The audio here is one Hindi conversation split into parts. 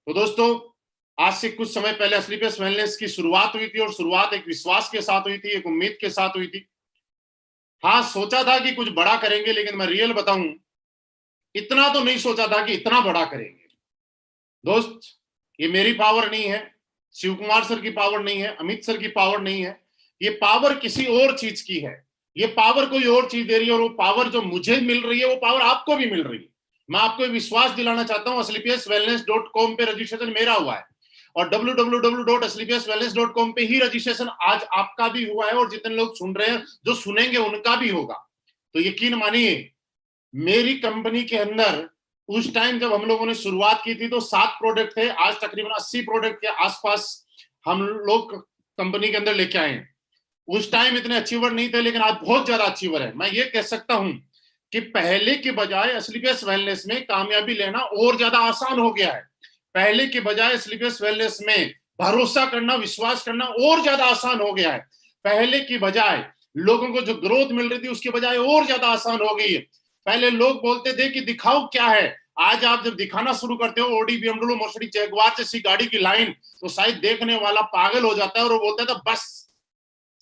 तो दोस्तों, आज से कुछ समय पहले असलीपेस वेलनेस की शुरुआत हुई थी और शुरुआत एक विश्वास के साथ हुई थी, एक उम्मीद के साथ हुई थी। हाँ, सोचा था कि कुछ बड़ा करेंगे, लेकिन मैं रियल बताऊं, इतना तो नहीं सोचा था कि इतना बड़ा करेंगे। दोस्त, ये मेरी पावर नहीं है, शिव कुमार सर की पावर नहीं है, अमित सर की पावर नहीं है। ये पावर किसी और चीज की है। ये पावर कोई और चीज दे रही है, और वो पावर जो मुझे मिल रही है वो पावर आपको भी मिल रही है। मैं आपको विश्वास दिलाना चाहता हूं, asclepiuswellness.com पे रजिस्ट्रेशन मेरा हुआ है और www.asclepiuswellness.com पे ही रजिस्ट्रेशन आज आपका भी हुआ है, और जितने लोग सुन रहे हैं, जो सुनेंगे, उनका भी होगा। तो यकीन मानिए, मेरी कंपनी के अंदर उस टाइम जब हम लोगों ने शुरुआत की थी तो 7 प्रोडक्ट थे। आज तकरीबन 80 प्रोडक्ट के आसपास हम लोग कंपनी के अंदर लेके आए हैं। उस टाइम इतने अचीवर नहीं थे, लेकिन आज बहुत ज्यादा अचीवर है। मैं ये कह सकता हूं कि पहले के बजाय असलीपियस वेलनेस में कामयाबी लेना और ज्यादा आसान हो गया है। पहले के बजाय असलीपियस वेलनेस में भरोसा करना, विश्वास करना और ज्यादा आसान हो गया है। पहले की बजाय लोगों को जो ग्रोथ मिल रही थी उसके बजाय और ज्यादा आसान हो गई है। पहले लोग बोलते थे कि दिखाओ क्या है, आज आप जब दिखाना शुरू करते हो ऑडी, बीएमडब्ल्यू, मर्सिडीज, जैगुआर जैसी गाड़ी की लाइन, तो शायद देखने वाला पागल हो जाता है और वो बोलता था बस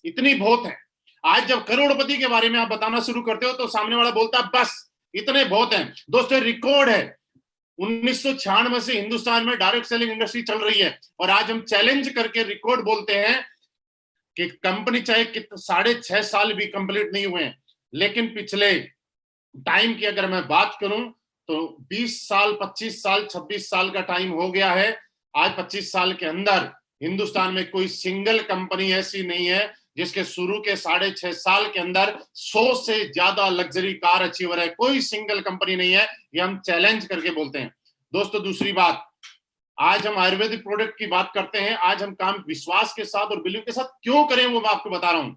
इतनी बहुत है। आज जब करोड़पति के बारे में आप बताना शुरू करते हो तो सामने वाला बोलता है बस इतने बहुत हैं। दोस्तों, रिकॉर्ड है, 1996 से हिंदुस्तान में डायरेक्ट सेलिंग इंडस्ट्री चल रही है, और आज हम चैलेंज करके रिकॉर्ड बोलते हैं कि कंपनी चाहे 6.5 साल भी कंप्लीट नहीं हुए हैं, लेकिन पिछले टाइम की अगर मैं बात करूं तो 20 साल, 25 साल, 26 साल का टाइम हो गया है। आज 25 साल के अंदर हिंदुस्तान में कोई सिंगल कंपनी ऐसी नहीं है जिसके शुरू के 6.5 साल के अंदर 100 से ज्यादा लग्जरी कार अचीवर है। कोई सिंगल कंपनी नहीं है, ये हम चैलेंज करके बोलते हैं। दोस्तों, दूसरी बात, आज हम आयुर्वेदिक प्रोडक्ट की बात करते हैं। आज हम काम विश्वास के साथ और बिलीव के साथ क्यों करें वो मैं आपको बता रहा हूं।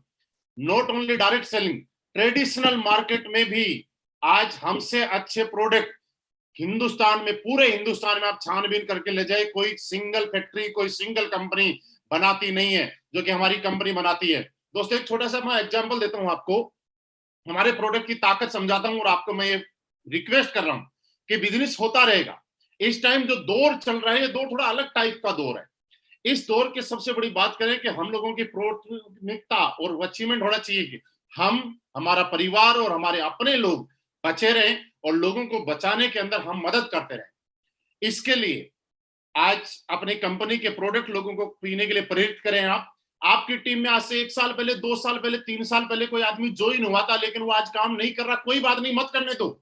Not only direct selling, traditional market में भी आज हमसे अच्छे प्रोडक्ट हिंदुस्तान में, पूरे हिंदुस्तान में आप छानबीन करके ले जाए, कोई सिंगल फैक्ट्री, कोई सिंगल कंपनी बनाती नहीं है जो कि हमारी कंपनी बनाती है। दोस्तों, एक छोटा सा मैं एग्जांपल देता हूं आपको, हमारे प्रोडक्ट की ताकत समझाता हूं, और आपको मैं ये रिक्वेस्ट कर रहा हूं कि बिजनेस होता रहेगा। इस टाइम जो दौर चल रहा है, ये दौर थोड़ा अलग टाइप का दौर है। इस दौर की सबसे बड़ी बात करें कि हम लोगों की प्राथमिकता और अचीवमेंट होना चाहिए कि हम, हमारा परिवार और हमारे अपने लोग बचे रहें, और लोगों को बचाने के अंदर हम मदद करते रहें। इसके लिए आज अपनी कंपनी के प्रोडक्ट लोगों को पीने के लिए प्रेरित करें। आप, आपकी टीम में आज से 1 साल पहले, 2 साल पहले, 3 साल पहले कोई आदमी ज्वाइन हुआ था, लेकिन वो आज काम नहीं कर रहा, कोई बात नहीं, मत करने दो।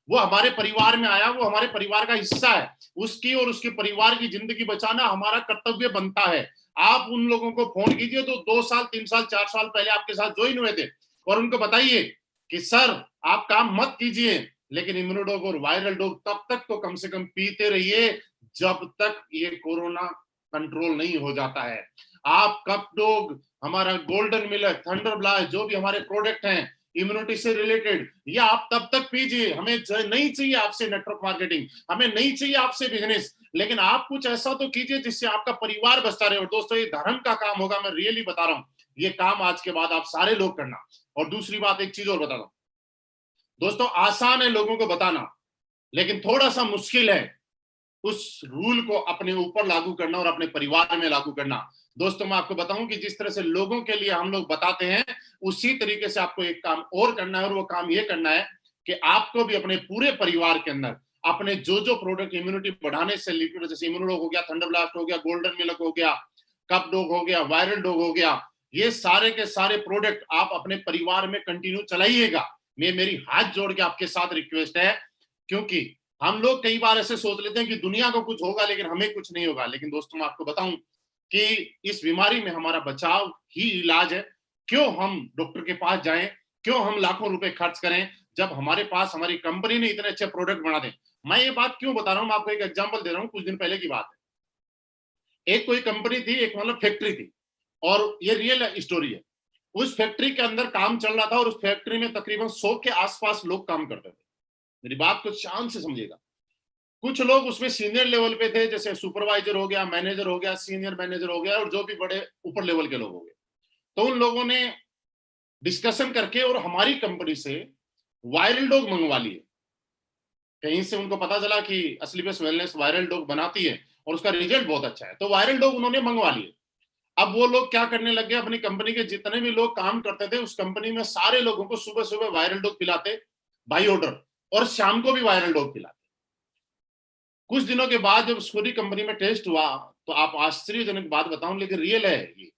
वो हमारे परिवार में आया, वो हमारे परिवार का हिस्सा है। उसकी और उसके परिवार की जिंदगी बचाना हमारा कर्तव्य बनता है। आप उन लोगों को फोन कीजिए तो 2 साल, 3 साल, 4 साल पहले आपके साथ ज्वाइन हुए थे, और उनको बताइए कि सर आप काम मत कीजिए, लेकिन इम्यूनोडोग और वायरल डोग तब तक तो कम से कम पीते रहिए जब तक ये कोरोना कंट्रोल नहीं हो जाता है। आप कप डोग, हमारा गोल्डन मिलर, थंडर ब्लास्ट, जो भी हमारे प्रोडक्ट हैं इम्यूनिटी से रिलेटेड, ये आप तब तक पीजिए। हमें नहीं चाहिए आपसे नेटवर्क मार्केटिंग, हमें नहीं चाहिए आपसे बिजनेस, लेकिन आप कुछ ऐसा तो कीजिए जिससे आपका परिवार बचता रहे। और दोस्तों, ये धर्म का काम होगा, मैं रियली बता रहा हूं, ये काम आज के बाद आप सारे लोग करना। और दूसरी बात, एक चीज और बता दो दोस्तों, आसान है लोगों को बताना, लेकिन थोड़ा सा मुश्किल है उस रूल को अपने ऊपर लागू करना और अपने परिवार में लागू करना। दोस्तों, मैं आपको बताऊं कि जिस तरह से लोगों के लिए हम लोग बताते हैं, उसी तरीके से आपको एक काम और करना है, और वो काम ये करना है कि आपको भी अपने पूरे परिवार के अंदर अपने जो जो प्रोडक्ट इम्यूनिटी बढ़ाने से रिलेटेड, जैसे इम्यूनोडोग हो गया, थंडर ब्लास्ट हो गया, गोल्डन मिल्क हो गया, कप डोग हो गया, वायरल डोग हो गया, ये सारे के सारे प्रोडक्ट आप अपने परिवार में कंटिन्यू चलाइएगा। मेरी हाथ जोड़ के आपके साथ रिक्वेस्ट है, क्योंकि हम लोग कई बार ऐसे सोच लेते हैं कि दुनिया को कुछ होगा लेकिन हमें कुछ नहीं होगा। लेकिन दोस्तों, मैं आपको बताऊं कि इस बीमारी में हमारा बचाव ही इलाज है। क्यों हम डॉक्टर के पास जाएं, क्यों हम लाखों रुपए खर्च करें, जब हमारे पास हमारी कंपनी ने इतने अच्छे प्रोडक्ट बना दें। मैं ये बात क्यों बता रहा हूं, मैं आपको एक एग्जांपल दे रहा हूं। कुछ दिन पहले की बात है, एक कोई कंपनी थी, एक मतलब फैक्ट्री थी, और ये रियल स्टोरी है। उस फैक्ट्री के अंदर काम चल रहा था, और उस फैक्ट्री में तकरीबन 100 के आसपास लोग काम करते थे। मेरी बात को शान से समझिएगा। कुछ लोग उसमें सीनियर लेवल पे थे, जैसे सुपरवाइजर हो गया, मैनेजर हो गया, सीनियर मैनेजर हो गया, और जो भी बड़े ऊपर लेवल के लोग हो गए। तो उन लोगों ने डिस्कशन करके और हमारी कंपनी से वायरल डॉग मंगवा लिए। कहीं से उनको पता चला कि असलीपेस वेलनेस वायरल डॉग बनाती है, और उसका रिजल्ट बहुत अच्छा है। तो वायरल डॉग उन्होंने मंगवा लिए। अब वो लोग क्या करने लगे, अपनी कंपनी के जितने भी लोग काम करते थे उस कंपनी में सारे लोगों को सुबह सुबह वायरल डॉग पिलाते बाई ऑर्डर, और शाम को भी वायरल डॉग पिलाते। कुछ दिनों के बाद जब पूरी कंपनी में टेस्ट हुआ तो आप आश्चर्यजनक बात बताऊं, लेकिन रियल है ये,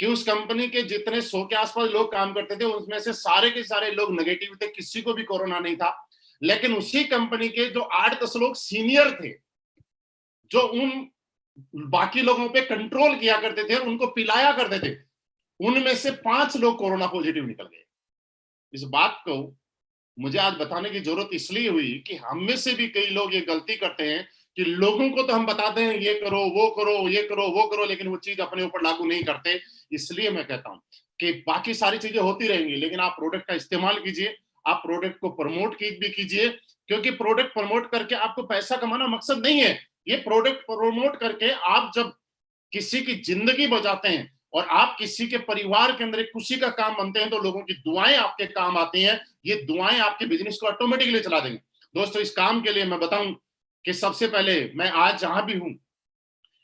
कि उस कंपनी के जितने 100 के आसपास लोग काम करते थे उनमें से सारे के सारे लोग नेगेटिव थे, किसी को भी कोरोना नहीं था। लेकिन उसी कंपनी के जो 8-10 लोग सीनियर थे, जो उन बाकी लोगों पे कंट्रोल किया करते थे, उनको पिलाया करते थे, उनमें से 5 लोग कोरोना पॉजिटिव निकल गए। इस बात को मुझे आज बताने की जरूरत इसलिए हुई कि हम में से भी कई लोग ये गलती करते हैं कि लोगों को तो हम बताते हैं ये करो वो करो ये करो वो करो, लेकिन वो चीज अपने ऊपर लागू नहीं करते। इसलिए मैं कहता हूं कि बाकी सारी चीजें होती रहेंगी, लेकिन आप प्रोडक्ट का इस्तेमाल कीजिए, आप प्रोडक्ट को प्रमोट भी कीजिए, क्योंकि प्रोडक्ट प्रमोट करके आपको पैसा कमाना मकसद नहीं है। ये प्रोडक्ट प्रमोट करके आप जब किसी की जिंदगी बचाते हैं और आप किसी के परिवार के अंदर एक खुशी का काम बनते हैं, तो लोगों की दुआएं आपके काम आती हैं। ये दुआएं आपके बिजनेस को ऑटोमेटिकली चला देंगे। दोस्तों, इस काम के लिए मैं बताऊं कि सबसे पहले मैं आज जहां भी हूं,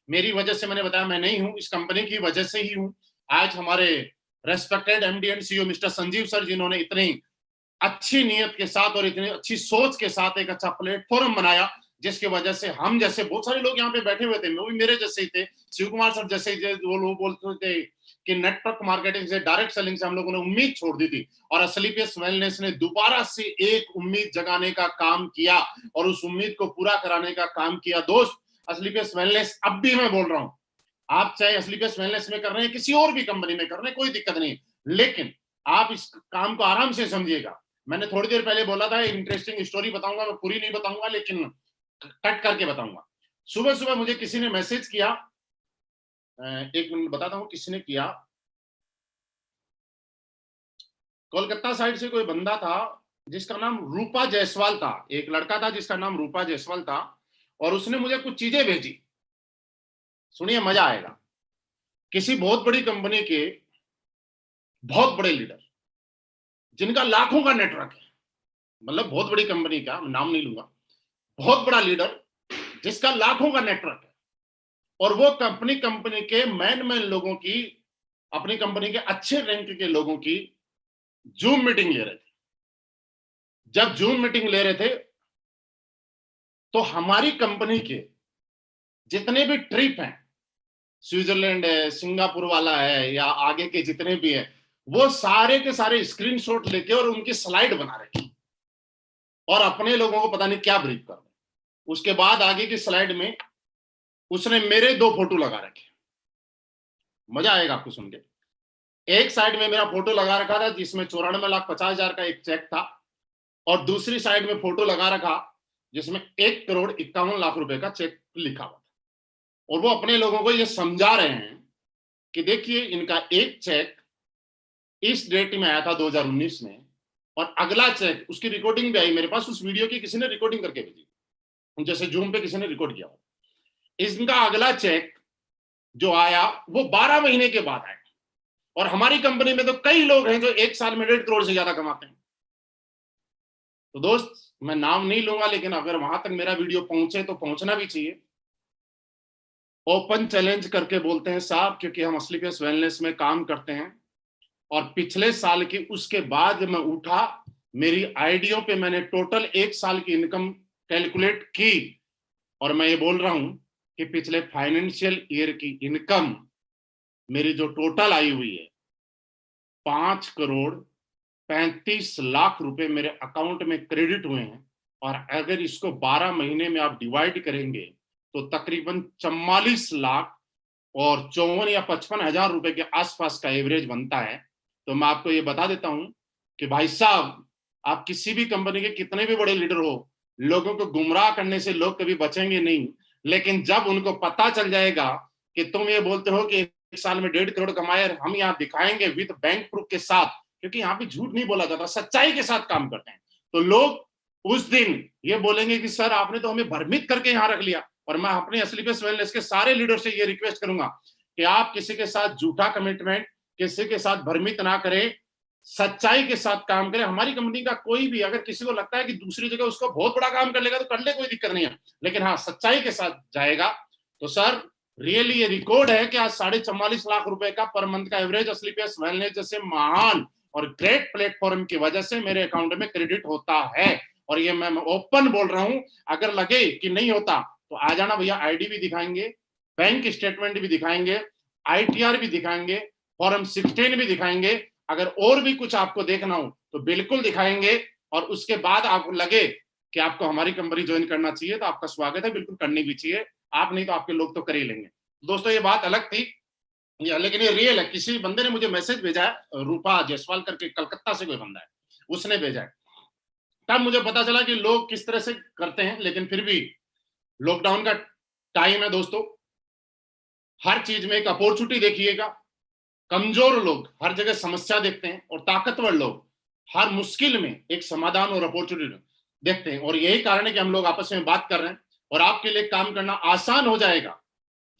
मेरी वजह से, मैंने बताया मैं नहीं हूं, इस कंपनी की वजह से ही हूं। आज हमारे respected MD and CEO mister Sanjeev sir, जिन्होंने इतनी अच्छी नीयत के साथ और इतनी अच्छी सोच के साथ एक अच्छा प्लेटफॉर्म बनाया, जिसकी वजह से हम जैसे बहुत सारे लोग यहाँ पे बैठे हुए थे, वो भी मेरे जैसे ही थे, शिव कुमार सर जैसे ही वो लोग बोलते थे कि नेटवर्क मार्केटिंग से, डायरेक्ट सेलिंग से हम लोगों ने उम्मीद छोड़ दी थी, और असलीपियस वेलनेस ने दोबारा से एक उम्मीद जगाने का काम किया और उस उम्मीद को पूरा कराने का काम किया। दोस्त, असलीपियस वेलनेस, अब भी मैं बोल रहा हूं, आप चाहे असलीपियस वेलनेस में कर रहे हैं, किसी और भी कंपनी में कर रहे हैं, कोई दिक्कत नहीं, लेकिन आप इस काम को आराम से समझिएगा। मैंने थोड़ी देर पहले बोला था इंटरेस्टिंग स्टोरी बताऊंगा, मैं पूरी नहीं बताऊंगा लेकिन कट करके बताऊंगा। सुबह सुबह मुझे किसी ने मैसेज किया, एक मिनट बताता हूं किसी ने किया। कोलकाता साइड से कोई बंदा था जिसका नाम रूपा जायसवाल था, एक लड़का था जिसका नाम रूपा जायसवाल था, और उसने मुझे कुछ चीजें भेजी, सुनिए मजा आएगा। किसी बहुत बड़ी कंपनी के बहुत बड़े लीडर, जिनका लाखों का नेटवर्क है, मतलब बहुत बड़ी कंपनी का, नाम नहीं लूंगा, बहुत बड़ा लीडर जिसका लाखों का नेटवर्क है, और वो कंपनी के मैन लोगों की, अपनी कंपनी के अच्छे रैंक के लोगों की जूम मीटिंग ले रहे थे। जब जूम मीटिंग ले रहे थे तो हमारी कंपनी के जितने भी ट्रिप हैं, स्विट्जरलैंड है, सिंगापुर वाला है, या आगे के जितने भी है, वो सारे के सारे स्क्रीनशॉट लेके और उनकी स्लाइड बना रहे और अपने लोगों को पता नहीं क्या ब्रीफ कर रहे। उसके बाद आगे की स्लाइड में उसने मेरे 2 फोटो लगा रखे, मजा आएगा आपको सुन के। एक साइड में मेरा फोटो लगा रखा था जिसमें 94,50,000 का एक चेक था, और दूसरी साइड में फोटो लगा रखा जिसमें 1,51,00,000 रुपए का चेक लिखा हुआ था। और वो अपने लोगों को ये समझा रहे हैं कि देखिए, इनका एक चेक इस डेट में आया था 2019 में, और अगला चेक, उसकी रिकॉर्डिंग भी आई मेरे पास, उस वीडियो की किसी ने रिकॉर्डिंग करके भेजी, जैसे जूम पे किसी ने रिकॉर्ड किया। इनका अगला चेक जो आया वो 12 महीने के बाद आया, और हमारी कंपनी में तो कई लोग हैं जो एक साल में 1.5 करोड़ से ज्यादा कमाते हैं। तो दोस्त, मैं नाम नहीं लूंगा, लेकिन अगर वहां तक मेरा वीडियो पहुंचे तो पहुंचना भी चाहिए। ओपन चैलेंज करके बोलते हैं साहब, क्योंकि हम असलीपियस वेलनेस में काम करते हैं, और पिछले साल की, उसके बाद मैं उठा, मेरी आईडियो पे मैंने टोटल 1 साल की इनकम कैलकुलेट की, और मैं ये बोल रहा हूं कि पिछले फाइनेंशियल ईयर की इनकम मेरी जो टोटल आई हुई है, 5,35,00,000 रुपए मेरे अकाउंट में क्रेडिट हुए हैं। और अगर इसको 12 महीने में आप डिवाइड करेंगे तो तकरीबन 44 लाख और 54 या 55 हजार रुपए के आसपास का एवरेज बनता है। तो मैं आपको ये बता देता हूं कि भाई साहब, आप किसी भी कंपनी के कितने भी बड़े लीडर हो, लोगों को गुमराह करने से लोग कभी बचेंगे नहीं, लेकिन जब उनको पता चल जाएगा कि तुम ये बोलते हो कि 1 साल में 1.5 करोड़ कमाए, हम यहाँ दिखाएंगे विद बैंक प्रूफ के साथ, क्योंकि यहाँ पे झूठ नहीं बोला जाता, सच्चाई के साथ काम करते हैं, तो लोग उस दिन ये बोलेंगे कि सर आपने तो हमें भ्रमित करके यहाँ रख लिया। और मैं अपने असलीपियस वेलनेस के सारे लीडर से ये रिक्वेस्ट करूंगा कि आप किसी के साथ झूठा कमिटमेंट, किसी के साथ भ्रमित ना करें, सच्चाई के साथ काम करें। हमारी कंपनी का कोई भी, अगर किसी को लगता है कि दूसरी जगह उसको बहुत बड़ा काम कर लेगा तो कर ले, कोई दिक्कत नहीं है, लेकिन हाँ, सच्चाई के साथ जाएगा तो सर रियली ये रिकॉर्ड है कि आज 44.5 लाख रुपए का पर मंथ का एवरेज स्लीपियस वेलनेस जैसे महान और ग्रेट प्लेटफॉर्म की वजह से मेरे अकाउंट में क्रेडिट होता है। और ये मैं ओपन बोल रहा हूं, अगर लगे कि नहीं होता तो आ जाना भैया, आईडी भी दिखाएंगे, बैंक स्टेटमेंट भी दिखाएंगे, आईटीआर भी दिखाएंगे, फॉर्म 16 भी दिखाएंगे। अगर और भी कुछ आपको देखना हो तो बिल्कुल दिखाएंगे। और उसके बाद आपको लगे कि आपको हमारी कंपनी ज्वाइन करना चाहिए तो आपका स्वागत है, बिल्कुल करनी भी चाहिए। आप नहीं तो आपके लोग तो कर ही लेंगे। दोस्तों ये बात अलग थी, लेकिन ये रियल है। किसी बंदे ने मुझे मैसेज भेजा है, रूपा जायसवाल करके, कलकत्ता से कोई बंदा है, उसने भेजा है। तब मुझे पता चला कि लोग किस तरह से करते हैं। लेकिन फिर भी लॉकडाउन का टाइम है दोस्तों, हर चीज में एक अपॉर्चुनिटी देखिएगा। कमजोर लोग हर जगह समस्या देखते हैं और ताकतवर लोग हर मुश्किल में एक समाधान और अपॉर्चुनिटी देखते हैं। और यही कारण है कि हम लोग आपस में बात कर रहे हैं और आपके लिए काम करना आसान हो जाएगा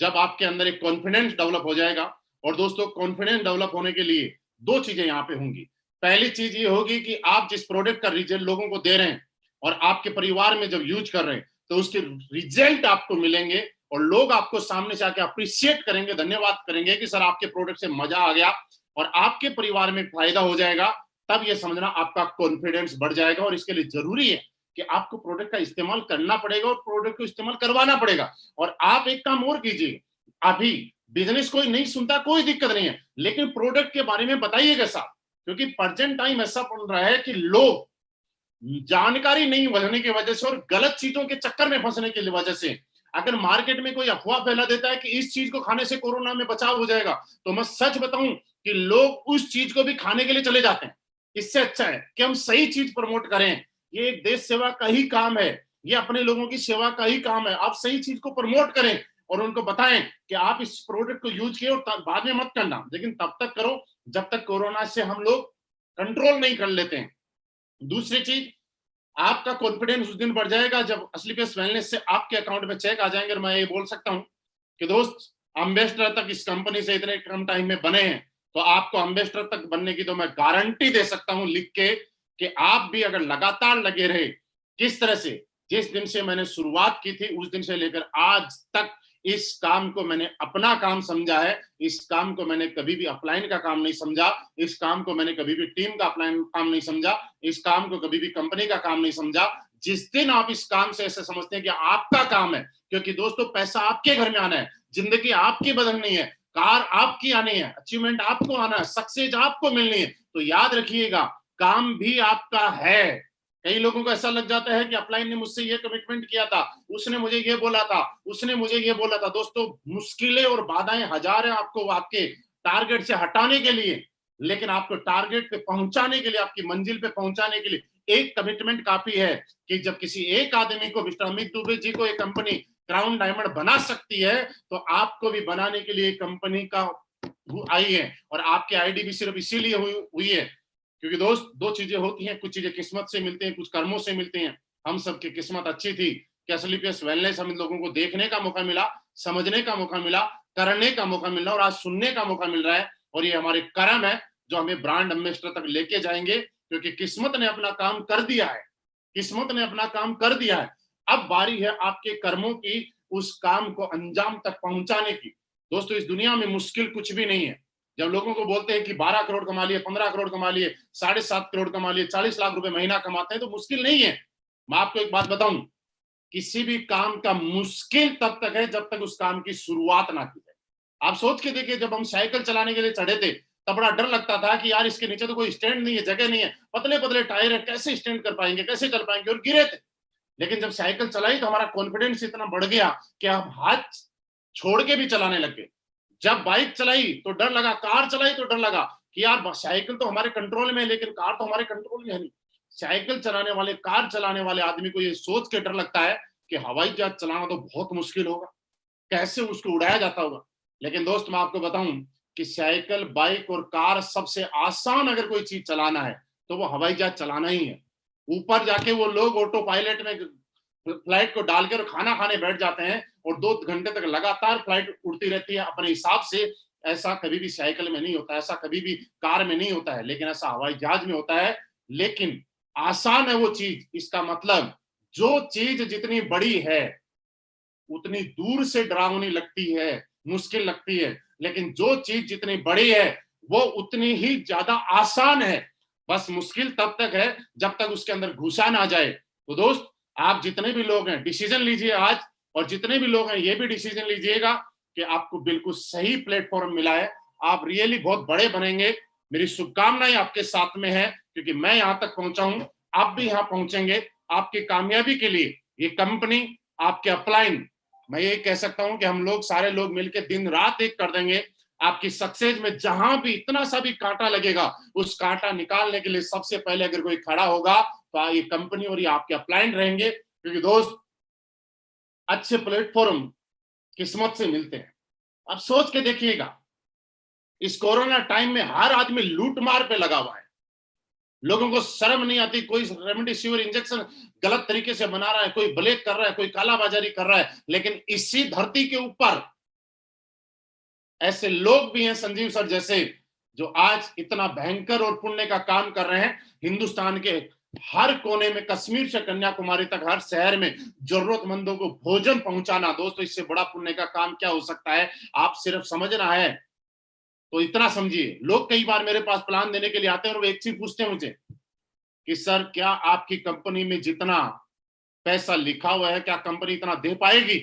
जब आपके अंदर एक कॉन्फिडेंस डेवलप हो जाएगा। और दोस्तों कॉन्फिडेंस डेवलप होने के लिए दो चीजें यहाँ पे होंगी। पहली चीज ये होगी कि आप जिस प्रोडक्ट का रिजल्ट लोगों को दे रहे हैं और आपके परिवार में जब यूज कर रहे हैं तो उसके रिजल्ट आपको मिलेंगे और लोग आपको सामने से आके अप्रिशिएट करेंगे, धन्यवाद करेंगे कि सर आपके प्रोडक्ट से मजा आ गया और आपके परिवार में फायदा हो जाएगा। तब ये समझना आपका कॉन्फिडेंस बढ़ जाएगा। और इसके लिए जरूरी है कि आपको प्रोडक्ट का इस्तेमाल करना पड़ेगा और प्रोडक्ट को इस्तेमाल करवाना पड़ेगा। और आप एक काम और कीजिए, अभी बिजनेस कोई नहीं सुनता, कोई दिक्कत नहीं है, लेकिन प्रोडक्ट के बारे में बताइएगा साहब, क्योंकि प्रेजेंट टाइम ऐसा पड़ रहा है कि लोग जानकारी नहीं होने की वजह से और गलत चीजों के चक्कर में फंसने की वजह से अगर मार्केट में कोई अफवाह फैला देता है कि इस चीज को खाने से कोरोना में बचाव हो जाएगा, तो मैं सच बताऊं कि लोग उस चीज को भी खाने के लिए चले जाते हैं। इससे अच्छा है कि हम सही चीज प्रमोट करें। ये एक देश सेवा का ही काम है, ये अपने लोगों की सेवा का ही काम है। आप सही चीज को प्रमोट करें और उनको बताएं कि आप इस प्रोडक्ट को यूज किए और बाद में मत करना, लेकिन तब तक करो जब तक कोरोना से हम लोग कंट्रोल नहीं कर लेते हैं। दूसरी चीज, आपका कॉन्फिडेंस उस दिन बढ़ जाएगा जब स्लीपियस वेलनेस से आपके अकाउंट में चेक आ जाएंगे। और मैं ये बोल सकता हूं कि दोस्त एम्बेसडर तक इस कंपनी से इतने कम टाइम में बने हैं, तो आपको एम्बेसडर तक बनने की तो मैं गारंटी दे सकता हूं लिख के कि आप भी अगर लगातार लगे रहे, किस तरह से जिस दिन से मैंने शुरुआत की थी उस दिन से लेकर आज तक इस काम को मैंने अपना काम समझा है। इस काम को मैंने कभी भी अपलाइन का काम नहीं समझा, इस काम को मैंने कभी भी टीम का अपलाइन काम नहीं समझा, इस काम को कभी भी कंपनी का काम नहीं समझा। जिस दिन आप इस काम से ऐसे समझते हैं कि आपका काम है, क्योंकि दोस्तों पैसा आपके घर में आना है, जिंदगी आपकी बदलनी है, कार आपकी आनी है, अचीवमेंट आपको आना है, सक्सेस आपको मिलनी है, तो याद रखिएगा काम भी आपका है। कई लोगों को ऐसा लग जाता है कि अपलाइन ने मुझसे ये कमिटमेंट किया था, उसने मुझे ये बोला था, उसने मुझे ये बोला था। दोस्तों मुश्किलें और बाधाएं हजार हैं आपको आपके टारगेट से हटाने के लिए, लेकिन आपको टारगेट पे पहुंचाने के लिए, आपकी मंजिल पे पहुंचाने के लिए एक कमिटमेंट काफी है। कि जब किसी एक आदमी को, मिस्टर अमित दुबे जी को, एक कंपनी क्राउन डायमंड बना सकती है, तो आपको भी बनाने के लिए कंपनी का आई है। और आपकी आईडी भी सिर्फ इसीलिए हुई है क्योंकि दोस्त दो चीजें होती हैं, कुछ चीजें किस्मत से मिलती हैं, कुछ कर्मों से मिलती हैं। हम सबकी किस्मत अच्छी थी कि स्लीपियस वेलनेस हम लोगों को देखने का मौका मिला, समझने का मौका मिला, करने का मौका मिला और आज सुनने का मौका मिल रहा है। और ये हमारे कर्म है जो हमें ब्रांड एम्बेसडर तक लेके जाएंगे, क्योंकि किस्मत ने अपना काम कर दिया है, किस्मत ने अपना काम कर दिया है। अब बारी है आपके कर्मों की उस काम को अंजाम तक पहुंचाने की। दोस्तों इस दुनिया में मुश्किल कुछ भी नहीं है। जब लोगों को बोलते हैं कि 12 करोड़ कमा लिए, 15 करोड़ कमा लिए, 7.5 करोड़ कमा लिए, 40 लाख रुपए महीना कमाते हैं, तो मुश्किल नहीं है। मैं आपको एक बात बताऊं, किसी भी काम का मुश्किल तब तक है जब तक उस काम की शुरुआत ना की जाए। आप सोच के देखिए, जब हम साइकिल चलाने के लिए चढ़े थे तब बड़ा डर लगता था कि यार इसके नीचे तो कोई स्टैंड नहीं है, जगह नहीं है, पतले पतले टायर है, कैसे स्टैंड कर पाएंगे, कैसे चल पाएंगे, और गिरे थे। लेकिन जब साइकिल चलाई तो हमारा कॉन्फिडेंस इतना बढ़ गया कि हम हाथ छोड़ के भी चलाने लग गए। जब बाइक चलाई तो डर लगा, कार चलाई तो डर लगा कि यार साइकिल तो हमारे कंट्रोल में है लेकिन कार तो हमारे कंट्रोल में है नहीं। साइकिल चलाने वाले, कार चलाने वाले आदमी को ये सोच के डर लगता है कि हवाई जहाज चलाना तो बहुत मुश्किल होगा, कैसे उसको उड़ाया जाता होगा। लेकिन दोस्त मैं आपको बताऊं कि साइकिल, बाइक और कार सबसे आसान अगर कोई चीज चलाना है तो वो हवाई जहाज चलाना ही है। ऊपर जाके वो लोग ऑटो पायलट में फ्लाइट को डालकर खाना खाने बैठ जाते हैं और 2 घंटे तक लगातार फ्लाइट उड़ती रहती है अपने हिसाब से। ऐसा कभी भी साइकिल में नहीं होता, ऐसा कभी भी कार में नहीं होता है, लेकिन ऐसा हवाई जहाज में होता है। लेकिन आसान है वो चीज। इसका मतलब जो चीज जितनी बड़ी है उतनी दूर से डरावनी लगती है, मुश्किल लगती है, लेकिन जो चीज जितनी बड़ी है वो उतनी ही ज्यादा आसान है। बस मुश्किल तब तक है जब तक उसके अंदर घुसा ना जाए। तो दोस्त, आप जितने भी लोग हैं डिसीजन लीजिए आज, और जितने भी लोग हैं ये भी डिसीजन लीजिएगा कि आपको बिल्कुल सही प्लेटफॉर्म मिला है, आप रियली बहुत बड़े बनेंगे। मेरी शुभकामनाएं आपके साथ में है, क्योंकि मैं यहां तक पहुंचा हूं, आप भी यहां पहुंचेंगे। आपकी कामयाबी के लिए ये कंपनी, आपके अपलाइन, मैं ये कह सकता हूं कि हम लोग सारे लोग मिलकर दिन रात एक कर देंगे। आपकी सक्सेस में जहां भी इतना सा भी कांटा लगेगा, उस कांटा निकालने के लिए सबसे पहले अगर कोई खड़ा होगा तो ये कंपनी और ये आपके अपलाइन रहेंगे। क्योंकि दोस्त, अच्छे प्लेटफॉर्म किस्मत से मिलते हैं। अब सोच के देखिएगा, इस कोरोना टाइम में हर आदमी लूट मार पे लगा हुआ है। लोगों को शर्म नहीं आती, कोई रेमडेसिविर इंजेक्शन गलत तरीके से बना रहा है, कोई ब्लैक कर रहा है, कोई कालाबाजारी कर रहा है। लेकिन इसी धरती के ऊपर ऐसे लोग भी हैं, संजीव सर जैसे, जो आज इतना भयंकर और पुण्य का काम कर रहे हैं। हिंदुस्तान के हर कोने में, कश्मीर से कन्याकुमारी तक, हर शहर में जरूरतमंदों को भोजन पहुंचाना। दोस्तों, इससे बड़ा पुण्य का काम क्या हो सकता है? आप सिर्फ समझना है तो इतना समझिए। लोग कई बार मेरे पास प्लान देने के लिए आते हैं और वो एक चीज पूछते हैं मुझे कि सर, क्या आपकी कंपनी में जितना पैसा लिखा हुआ है, क्या कंपनी इतना दे पाएगी?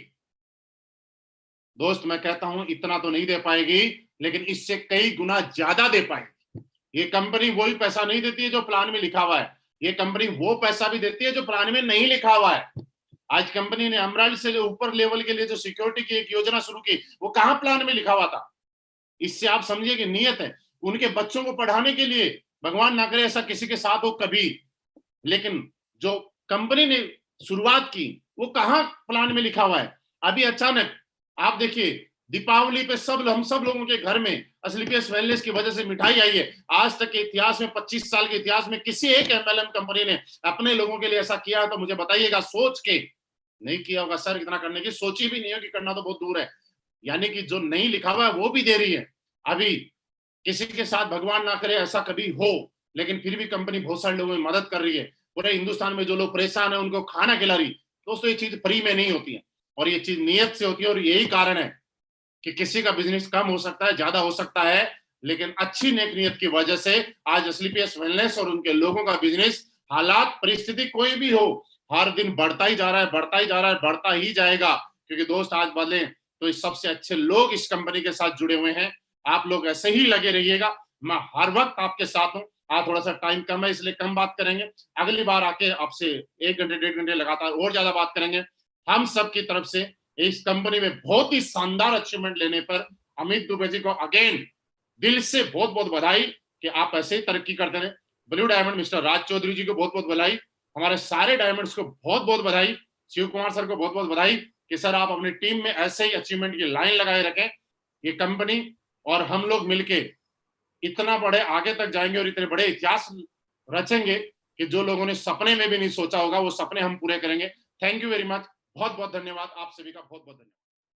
दोस्त, मैं कहता हूं इतना तो नहीं दे पाएगी, लेकिन इससे कई गुना ज्यादा दे पाएगी। ये कंपनी वही पैसा नहीं देती है जो प्लान में लिखा हुआ है, ये कंपनी वो पैसा भी देती है जो प्लान में नहीं लिखा हुआ है। आज कंपनी ने अमराइल से जो ऊपर लेवल के लिए जो सिक्योरिटी की एक योजना शुरू की, वो कहां प्लान में लिखा हुआ था? इससे आप समझिए कि नियत है। उनके बच्चों को पढ़ाने के लिए, भगवान ना करे ऐसा किसी के साथ हो कभी, लेकिन जो कंपनी ने शुरुआत की वो कहां प्लान में लिखा हुआ है? अभी अचानक आप देखिए, दीपावली पे हम सब लोगों के घर में असलीपियस वेलनेस की वजह से मिठाई आई है। आज तक के इतिहास में, 25 साल के इतिहास में किसी एक एमएलएम कंपनी ने अपने लोगों के लिए ऐसा किया तो मुझे बताइएगा। सोच के नहीं किया होगा सर, इतना करने की सोची भी नहीं है, कि करना तो बहुत दूर है। यानी कि जो नहीं लिखा हुआ है वो भी दे रही है। अभी किसी के साथ भगवान ना करे ऐसा कभी हो, लेकिन फिर भी कंपनी बहुत सारे लोगों की मदद कर रही है। पूरे हिंदुस्तान में जो लोग परेशान है उनको खाना खिला रही। दोस्तों, ये चीज फ्री में नहीं होती है, और ये चीज नियत से होती है। और यही कारण है कि किसी का बिजनेस कम हो सकता है, ज्यादा हो सकता है, लेकिन अच्छी नेक नियत की वजह से आज असलीपियस वेलनेस और उनके लोगों का बिजनेस, हालात परिस्थिति कोई भी हो, हर दिन बढ़ता ही जा रहा है, बढ़ता ही जा रहा है, बढ़ता ही जाएगा। क्योंकि दोस्त, आज बदले तो इस सबसे अच्छे लोग इस कंपनी के साथ जुड़े हुए हैं। आप लोग ऐसे ही लगे रहिएगा, मैं हर वक्त आपके साथ हूं। आज थोड़ा सा टाइम कम है इसलिए कम बात करेंगे, अगली बार आके आपसे 1 घंटे 1.5 घंटे लगातार और ज्यादा बात करेंगे। हम सब की तरफ से इस कंपनी में बहुत ही शानदार अचीवमेंट लेने पर अमित दुबे जी को अगेन दिल से बहुत बहुत बधाई, कि आप ऐसे ही तरक्की करते रहे। ब्लू डायमंड मिस्टर राज चौधरी जी को बहुत बहुत बधाई, हमारे सारे डायमंड्स को बहुत बहुत बधाई, शिव कुमार सर को बहुत बहुत बधाई कि सर आप अपनी टीम में ऐसे ही अचीवमेंट की लाइन लगाए रखें। ये कंपनी और हम लोग मिलके इतना बड़े आगे तक जाएंगे और इतने बड़े इतिहास रचेंगे कि जो लोगों ने सपने में भी नहीं सोचा होगा, वो सपने हम पूरे करेंगे। थैंक यू वेरी मच, बहुत बहुत धन्यवाद, आप सभी का बहुत बहुत धन्यवाद।